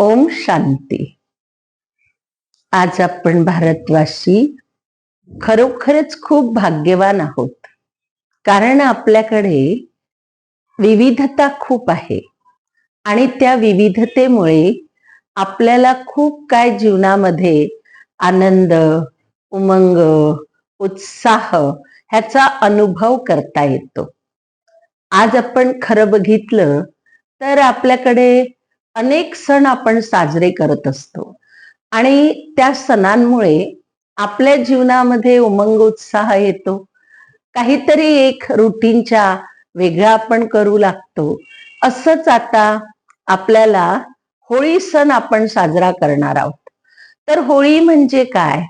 ओम शांती. आज आपण भारतवासी खरोखरच खूप भाग्यवान आहोत, कारण आपल्याकडे विविधता खूप आहे आणि त्या विविधतेमुळे आपल्याला खूप काय जीवनामध्ये आनंद, उमंग, उत्साह ह्याचा अनुभव करता येतो. आज आपण खरं बघितलं तर आपल्याकडे अनेक सण आपण साजरे करत असतो आणि त्या सणांमुळे आपल्या जीवनामध्ये उमंग उत्साह येतो. काहीतरी एक रुटीनच्या वेगळा आपण करू लागतो. असंच आता आपल्याला होळी सण आपण साजरा करणार आहोत. तर होळी म्हणजे काय?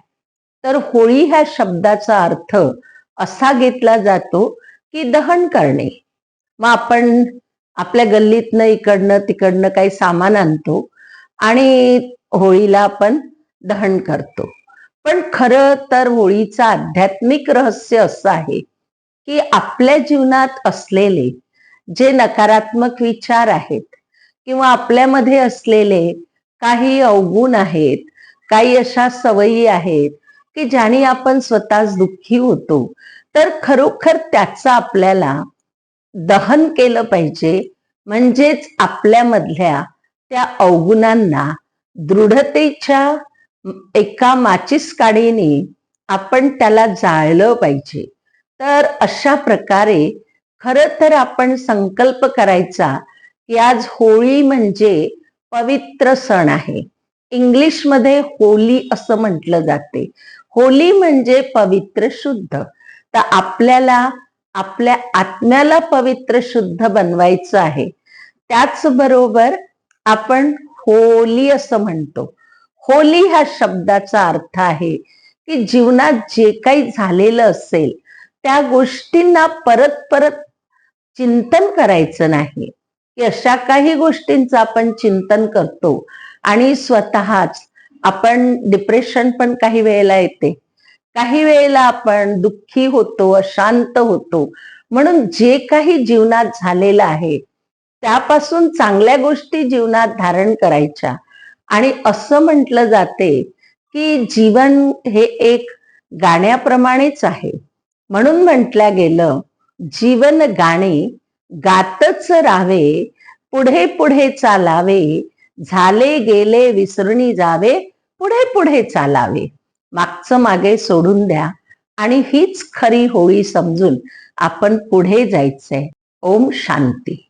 तर होळी ह्या शब्दाचा अर्थ असा घेतला जातो की दहन करणे. मग आपण आपल्या गल्लीतनं इकडनं तिकडनं काही सामान आणतो आणि होळीला आपण दहन करतो. पण खरं तर होळीचं आध्यात्मिक रहस्य असं आहे की आपल्या जीवनात असलेले जे नकारात्मक विचार आहेत किंवा आपल्यामध्ये असलेले काही अवगुण आहेत, काही अशा सवयी आहेत की ज्याने आपण स्वतःच दुःखी होतो, तर खरोखर त्याचा आपल्याला दहन केलं पाहिजे. म्हणजेच आपल्यामधल्या त्या अवगुणांना दृढतेच्या एका माचीस काडीने आपण त्याला जाळलं पाहिजे. तर अशा प्रकारे खरं तर आपण संकल्प करायचा की आज होळी म्हणजे पवित्र सण आहे. इंग्लिशमध्ये होली असं म्हटलं जाते. होली म्हणजे पवित्र शुद्ध. तर आपल्याला आपल्या आत्म्याला पवित्र शुद्ध बनवायचं आहे. त्याचबरोबर आपण होली असं म्हणतो. होली ह्या शब्दाचा अर्थ आहे की जीवनात जे काही झालेलं असेल त्या गोष्टींना परत परत चिंतन करायचं नाही. की अशा काही गोष्टींचं आपण चिंतन करतो आणि स्वतःच आपण डिप्रेशन पण काही वेळेला येते. काही वेळेला आपण दुःखी होतो, अशांत होतो. म्हणून जे काही जीवनात झालेलं आहे त्यापासून चांगल्या गोष्टी जीवनात धारण करायच्या. आणि असं म्हटलं जाते की जीवन हे एक गाण्याप्रमाणेच आहे. म्हणून म्हटलं गेलं, जीवन गाणे गातच राहावे, पुढे पुढे चालावे, झाले गेले विसरुनी जावे, पुढे पुढे चालावे. मागचं मागे सोडून द्या आणि हीच खरी होळी समजून आपण पुढे जायचंय. ओम शांती.